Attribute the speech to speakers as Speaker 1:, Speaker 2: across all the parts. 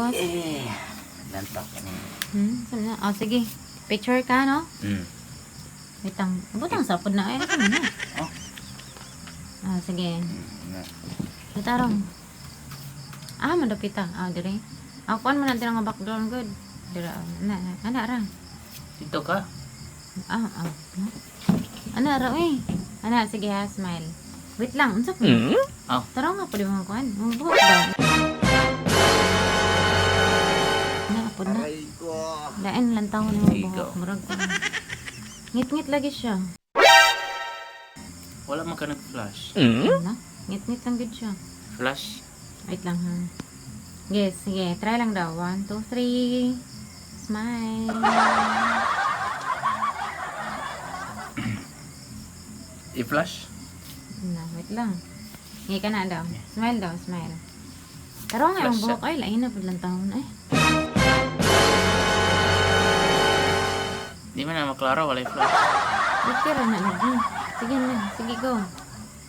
Speaker 1: Tapos,
Speaker 2: Lantak ka na.
Speaker 1: saan na? Oh, sige. Picture ka, no? Wait lang. Butang sapod na. Ay, saan na?
Speaker 2: Oh.
Speaker 1: Ah, sige. Itarong. Madapit ah. Dire. Akuan mo natin ang background good. Dire. Ana, ra.
Speaker 2: Dito ka.
Speaker 1: Ana, ra, Ana, sige ha, smile. Wait lang, unsa pa? Tara nga, pwede mo kuan. Buhok ba? Apod na. Lain lang taon mo buhok. Murag ko. Ngit-ngit lagi siya.
Speaker 2: Wala man ka nag-flash.
Speaker 1: Ano? Ngit-ngit lang gud siya.
Speaker 2: Flash?
Speaker 1: Wait lang ha. Yes, sige. Try lang daw. 1, 2, 3. Smile.
Speaker 2: I-flash?
Speaker 1: Wait lang. Ngayon ka na daw. Smile daw, smile. Taro nga yung
Speaker 2: Flash
Speaker 1: buhok. Ay, lain na po lang taon. Ay.
Speaker 2: Di man na maklaro, wala i-flash.
Speaker 1: Wait ka rin na. Sige na. Sige, go.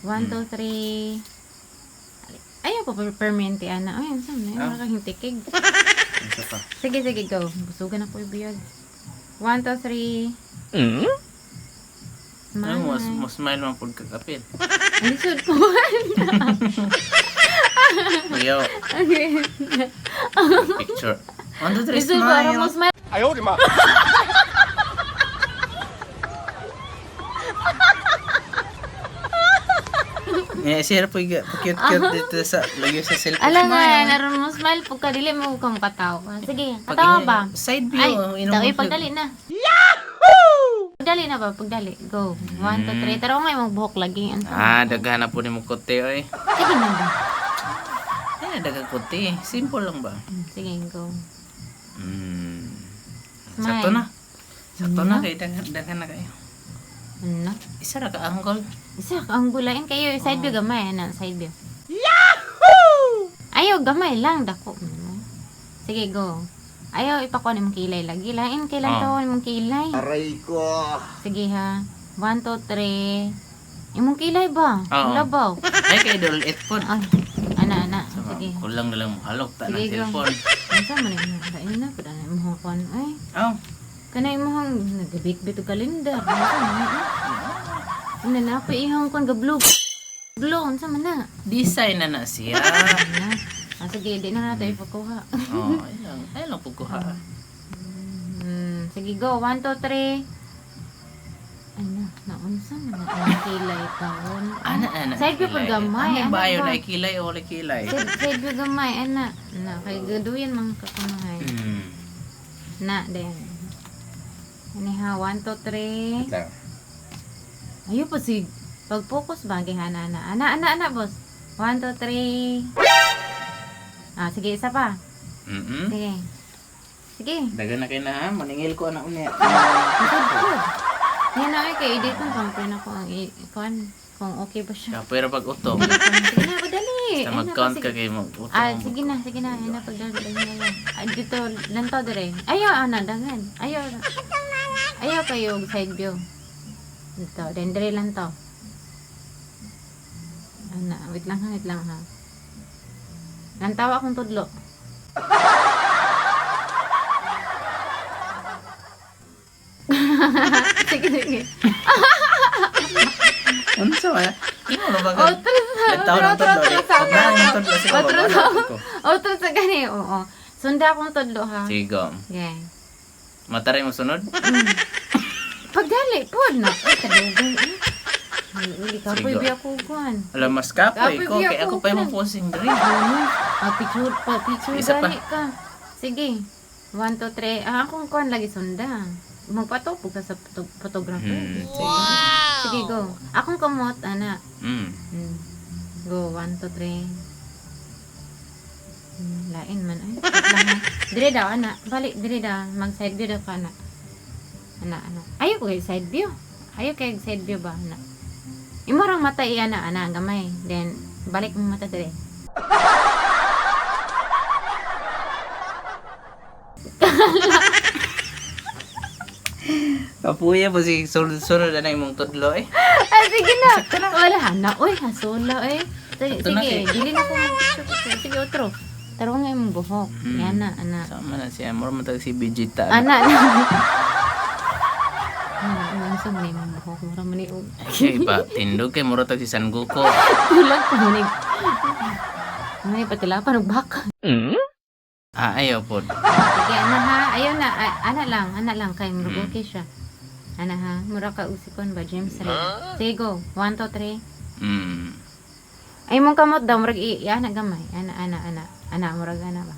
Speaker 1: 1, 2, 3. Ayaw pa permanente, ana. Ay, ang saan? Wala kang tikig.
Speaker 2: Isa pa.
Speaker 1: Sige, go. Busugan ako yung biyag. 1, 2, 3. Smile.
Speaker 2: Mo smile man pud kakapit.
Speaker 1: Lisod ko.
Speaker 2: Ayaw.
Speaker 1: Okay.
Speaker 2: Picture. 1, 2, 3,
Speaker 1: Lisod ba? Ano mo
Speaker 2: smile.
Speaker 1: smile?
Speaker 3: Ayaw, di ma.
Speaker 2: Sir po cute dito sa lagyo sa cellphone.
Speaker 1: Alam nga, naroon mo smile. Pagka dili mo kang katawa. Sige, katawa ba?
Speaker 2: Side view.
Speaker 1: Ay, tawi pagdali na. Yahoo! Pagdali na ba? Pagdali. Go. 1, 2, 3. Taro nga yung buhok lagi.
Speaker 2: Daghan na po ni mo kote oy.
Speaker 1: Sige na ba?
Speaker 2: Dagang kote. Simple lang ba?
Speaker 1: Sige, go. Smile.
Speaker 2: Sakto na. Sakto na kay daghan na kayo.
Speaker 1: Ano?
Speaker 2: Isa ra ka angle.
Speaker 1: Isa, ang gulain kayo. Side view gamay. Ano? Side view. Yahoo! Ayaw, gamay lang. Dako. Sige, go. Ayaw, ipakuha ni mong kilay lagi. Lain, kailan tawon ni mong kilay.
Speaker 3: Aray ko.
Speaker 1: Sige ha. 1, 2, 3. Imong kilay ba?
Speaker 2: Oo.
Speaker 1: Labaw.
Speaker 2: Ay kay dol headphone.
Speaker 1: Ay, ana. Sige.
Speaker 2: Kulang na lang halok ta ng
Speaker 1: Sige, go.
Speaker 2: cellphone.
Speaker 1: Ano man yung lain na? Pada na imong kon. Ay,
Speaker 2: Oh.
Speaker 1: kanay imong nagabit-bit og kalendar. Ano na ako ihang kon ga-blue. Blue, unsa man na?
Speaker 2: Design na siya.
Speaker 1: Ano? Sige, di na natin ipakuha.
Speaker 2: Oh, ay lang pagkuha.
Speaker 1: Sige, go. 1, 2, 3. Ano? Naunsa man na ang kilay karon.
Speaker 2: Ana.
Speaker 1: Side view pag gamay.
Speaker 2: Ano ba
Speaker 1: Ano
Speaker 2: yun?
Speaker 1: ba?
Speaker 2: Ay kilay o wala kilay?
Speaker 1: Side view gamay. Ana. Kay gaduyan mga kakumahay. Na, den. Aniha, 1, 2, 3. Ayaw pa si pag-focus ba? Gihana na. Ana, boss. 1, 2, 3. Sige, isa pa. Sige.
Speaker 2: Dagan na kayo na ha. Maningil ko na ulit.
Speaker 1: Good. Yan na, kay edit mo. Pamprin ako ang kung okay ba siya.
Speaker 2: Pero pag uto,
Speaker 1: Sige na, padali.
Speaker 2: basta mag-count ka kayo mag-uto.
Speaker 1: Sige na. Yan na, pagdali na lang. Dito, lanto dire. Ayaw, dagan. Ayaw kayo side view. Dito, dendere lang to. Wait lang ha. Lantawa akong tudlo. Sige.
Speaker 2: Ano sa wala? Imo na ba ka? Nagtaon ng tudlo.
Speaker 1: Otro sa gani. Oo. Sunda akong tudlo ha.
Speaker 2: Sige, go.
Speaker 1: Okay.
Speaker 2: Mataray mo sunod?
Speaker 1: Pagdali po na. Ay, talugan. Uli ka po,
Speaker 2: Sige.
Speaker 1: ibi ako kuhan.
Speaker 2: Alam, mas kapoy ko.
Speaker 1: Kapoy,
Speaker 2: Kaya ako
Speaker 1: ako
Speaker 2: pa yung
Speaker 1: pa.
Speaker 2: posing dali.
Speaker 1: Picture
Speaker 2: Isa pa.
Speaker 1: gani ka. Sige. 1, 2, 3. Akong kuhan lagi sunda. Magpatupog ka sa photographer. Sige, go. Akong kamot, ana. Go, 1, 2, 3. Lain man. Ay, wait lang ha. Dire daw, ana. Balik, dire daw. Mag-side view daw ka, ana. Ana. Ayaw ko kayo side view. Ayaw kayo side view ba, ana. Imorang mata ana, gamay. Then, balik mo mata dire.
Speaker 2: Kapuya po si sunod na yung mong tudlo eh.
Speaker 1: Sige na. Wala na. Uy, hasula eh.
Speaker 2: Sakto na,
Speaker 1: Sige,
Speaker 2: kay.
Speaker 1: dili na ko. Sige, otro. Tarong nga imong buhok. Yan na, ana.
Speaker 2: Sama na siya. Mura matag si Vegeta.
Speaker 1: Ana. Ano sa mga imong buhok? Mura man iog.
Speaker 2: Ay, ba, tindog kay mura tag si San Goku.
Speaker 1: Tulang ko manig. May patilapan og baka.
Speaker 2: Ayaw po.
Speaker 1: Sige, ana ha. Ayaw na. Ana lang. Kay mura okay siya. Ana ha. Mura ka usikon ba, James? Sige, go. 1, 2, 3. Ay, mong kamot daw. Murag ana gamay. Ana, murag ana ba?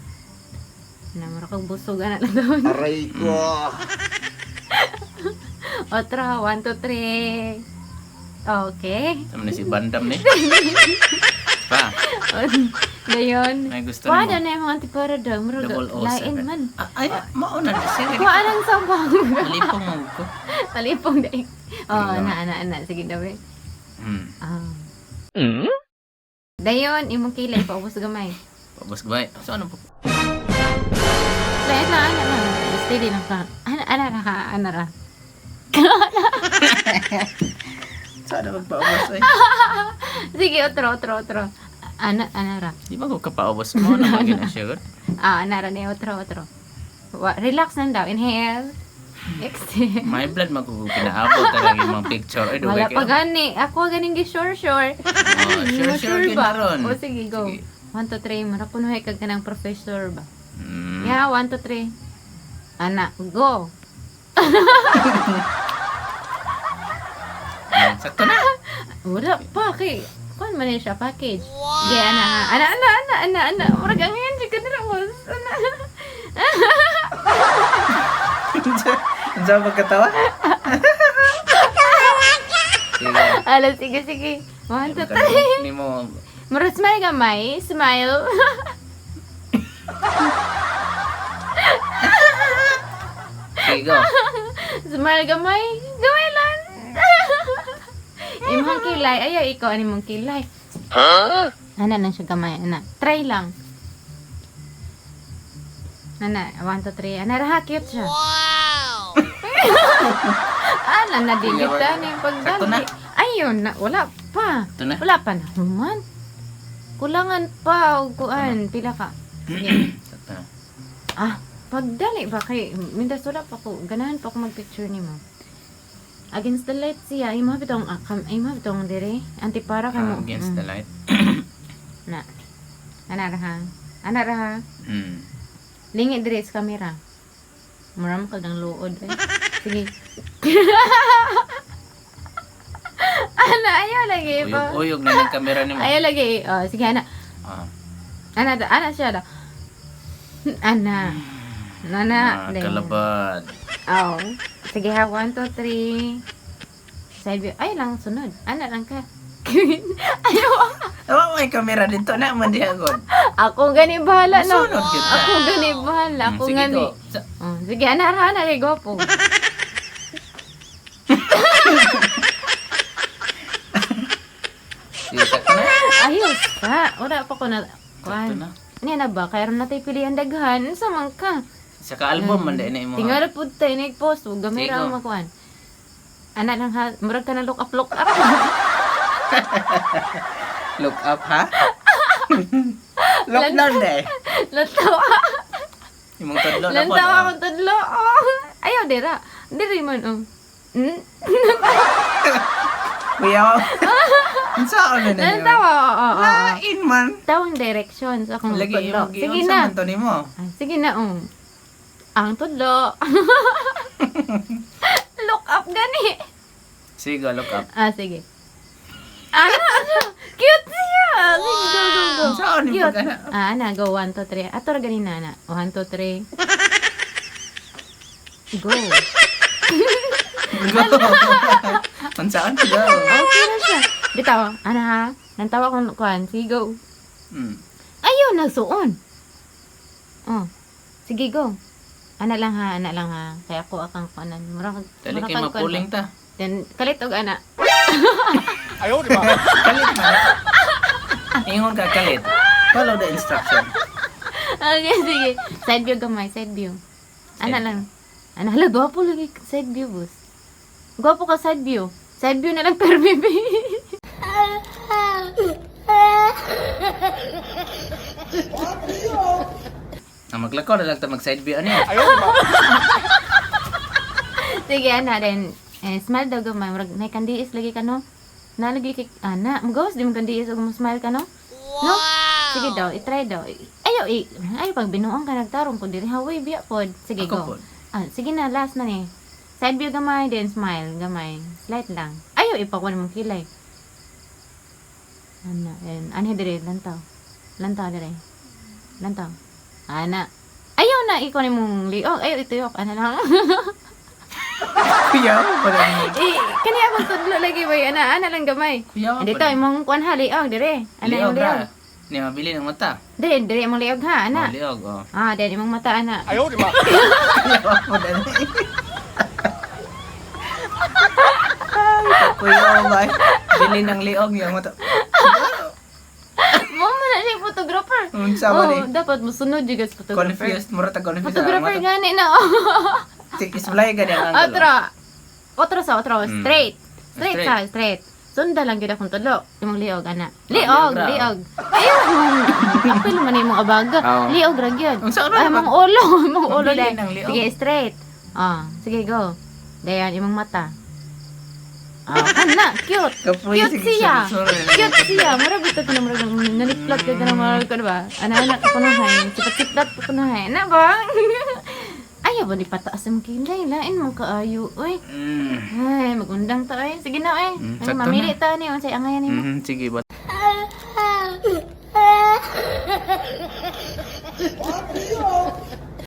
Speaker 1: Ana, murag kang busog. Ana lang daw.
Speaker 3: Aray ko.
Speaker 1: Otro, 1, 2, 3. Okay.
Speaker 2: Sama na si Bandam ni. Pa,
Speaker 1: Dayon.
Speaker 2: may gusto
Speaker 1: Wala
Speaker 2: mo.
Speaker 1: na yung mga tipara daw. Murag
Speaker 2: Double O7.
Speaker 1: lain man.
Speaker 2: Ay, mauna na siya.
Speaker 1: Kuhaan sabang.
Speaker 2: Malipong mo ko.
Speaker 1: Talipong daig. Oh, ana. Sige daw eh. Dayon, imong kilay, paubos gamay.
Speaker 2: Pabos gaway. So, ano po?
Speaker 1: Lahat na, ana. Steady lang ka. Ana ra.
Speaker 2: Sana magpaubos eh.
Speaker 1: Sige, otro. Ana ra.
Speaker 2: Di ba ko kapaubos mo na maging siya good?
Speaker 1: Ana ra ni otro. Relax lang daw. Inhale. Exhale.
Speaker 2: May blood pinaabot talaga yung mga picture. Ay,
Speaker 1: Wala
Speaker 2: duway
Speaker 1: pa
Speaker 2: kayo.
Speaker 1: gani. Ako ganing gi-sure.
Speaker 2: Sure
Speaker 1: ba?
Speaker 2: ron.
Speaker 1: O sige, go.
Speaker 2: Sige.
Speaker 1: 1, 2, 3. Mara punuhay kag kanang professor ba?
Speaker 2: Mm.
Speaker 1: Yeah, 1, 2, 3. Ana, go.
Speaker 2: Sakto na.
Speaker 1: Wala pa kay kuan man siya package. Wow. Yeah, ana. Murag ang yan ka dira mo. Ana.
Speaker 2: Ang sa pagkatawa? Sige.
Speaker 1: Ala, sige. 1, 2, 3.
Speaker 2: Ni mo.
Speaker 1: Murag smile ka, May. Smile.
Speaker 2: Sige, go.
Speaker 1: Smile ka, May. Gamay lang. Imong kilay. Ayaw, ikaw. Ano imong kilay? Ana lang siya gamay. Ana. Try lang. Ana, 1, 2, 3. Ana, raha, cute siya. Wow! Ana, nadigita na yung
Speaker 2: Sakto na.
Speaker 1: pagdali. Ayun na, wala pa.
Speaker 2: Ito na.
Speaker 1: Wala pa na. Human. Kulangan pa. O kuan. Pila ka. Sige.
Speaker 2: Sakto na.
Speaker 1: Pagdali ba kay mindas wala pa ko. Ganahan pa ako mag-picture ni mo. Against the light siya. Ay, mabitong dire. Antipara ka mo.
Speaker 2: Against the light.
Speaker 1: Na. Ana raha. Lingi dire sa camera. Maram ka ng luod eh. Sige. Ana, ayaw lagi pa.
Speaker 2: Uyog na ng camera ni mo.
Speaker 1: Ayaw lagi. Sige, ana. Ana siya da. Ana.
Speaker 2: Kalabad.
Speaker 1: Sige ha, 1, 2, 3. Side view. Ay lang, sunod. Ana lang ka. Ayaw.
Speaker 2: May camera dito na man di agad.
Speaker 1: Ako gani bahala no.
Speaker 2: Sunod kita.
Speaker 1: Ako gani bahala. Ako
Speaker 2: Sige,
Speaker 1: gani.
Speaker 2: go.
Speaker 1: Sige, ana kay gopo.
Speaker 2: Sige, sakto na.
Speaker 1: Ayos ka. Wala pa ko na.
Speaker 2: Sakto na.
Speaker 1: Niya na ba? Kaya rin natin pilihan daghan. Sa man ka.
Speaker 2: Saka album man din na mo.
Speaker 1: Tingala po tayo. Nag-post. Gamay
Speaker 2: Sige.
Speaker 1: ra ang makuhan. Ana lang ha. Murag ka na look up.
Speaker 2: Look up, ha? Look down de.
Speaker 1: Lantawa.
Speaker 2: Imong tadlo na po.
Speaker 1: Lantawa akong tadlo. Ayaw, dira. Diri man.
Speaker 2: Kuya, ang saan na niyo?
Speaker 1: Lantawa.
Speaker 2: Lain man.
Speaker 1: Tawang direction sa akong
Speaker 2: Lagi
Speaker 1: tudlo.
Speaker 2: yung
Speaker 1: Sige
Speaker 2: sa
Speaker 1: na.
Speaker 2: man to nimo.
Speaker 1: Sige na. Ang tudlo. Look up gani.
Speaker 2: Sige, look up.
Speaker 1: Sige. Cute siya. Sige, go.
Speaker 2: Saan ni
Speaker 1: Cute.
Speaker 2: pagana?
Speaker 1: Go. 1, 2, 3. Ato ra ganina na. 1, 2, 3. Go.
Speaker 2: Go. Ang saan go?
Speaker 1: Okay na siya. Bitaw. Ana ha. Nantawa kong kuhan. Sige, go. Ayaw, nagsuon. Sige, go. Ana lang ha. Kaya ako akang kuhanan.
Speaker 2: Dali kay mapuling ta.
Speaker 1: Then, kalit og ana.
Speaker 3: Ayaw, di ba?
Speaker 2: Kalit man. Ingon ka kalit. Follow the instruction.
Speaker 1: Okay, sige. Side view gamay. Side view. Ana lang. Ana, hala, gwapo lagi side view, boss. Gwapo ka side view. Side view na lang per baby.
Speaker 2: Maglakaw na lang ta mag side view ano yan.
Speaker 3: Ayaw, di ba?
Speaker 1: Sige, ana, then, smile daw gamay. Murag, may kandiis lagi ka, no? Nalagi kay, ana, magawas di mo kandiis o smile ka, no? No? Sige daw, itry daw. Ayaw, pag binuong ka, nagtarong po, diri haway, biya po. Sige,
Speaker 2: Ako
Speaker 1: go.
Speaker 2: po.
Speaker 1: Sige na, last na ni. Side view gamay, then smile, gamay. Slight lang. Ayaw, ipakuha mong kilay. Ana, ano dire, lantaw. Lantaw dire. Lantaw. Ana. Ayaw na, ikaw ni mong liog. Ayaw, ituyok. Ano lang.
Speaker 2: Kuya, wala mo.
Speaker 1: Kani akong tudlo lagi ba ana lang gamay.
Speaker 2: Kuya,
Speaker 1: Dito imong kuan ha liog dire. Ana
Speaker 2: Liog
Speaker 1: imong liog.
Speaker 2: ra. Ni mabili ng mata.
Speaker 1: Dire imong liog ha ana.
Speaker 2: Liog, oh.
Speaker 1: Dire imong mata ana.
Speaker 3: Ayaw, di ba?
Speaker 2: Kuya, ba? Bili ng liog yung mata.
Speaker 1: Mo man na siya photographer.
Speaker 2: Unsa man ni?
Speaker 1: Dapat mosunod juga sa photographer.
Speaker 2: Confused, mura ta confused.
Speaker 1: Photographer gani na.
Speaker 2: Isblay ka ang angle.
Speaker 1: Otro, straight. Straight. Sunda lang gyud akong tudlo. Imong liog ana. Liog. Ayaw mong apil man imong abaga.
Speaker 2: Oo.
Speaker 1: Liog ra gyud.
Speaker 2: Unsa ano
Speaker 1: Ay
Speaker 2: ba?
Speaker 1: mong ulo, imong ulo
Speaker 2: Mabili
Speaker 1: dai.
Speaker 2: ng liog.
Speaker 1: Sige, straight. Sige go. Dayan imong mata. Ana, cute.
Speaker 2: Kapoy,
Speaker 1: Cute
Speaker 2: sige,
Speaker 1: siya.
Speaker 2: sorry.
Speaker 1: Cute siya. Mura bitaw ko na mura naniplat ka na mura ko ba? Ana ko na hay. Sipat-sipat ko na hay. Na ba? Ayaw ba di pataas ang kilay? Lain mo kaayo. Uy. Ay, magundang ta ay. Sige na ay.
Speaker 2: sakto
Speaker 1: Mamili
Speaker 2: na.
Speaker 1: ta ni unsay angayan nimo.
Speaker 2: Sige, ba?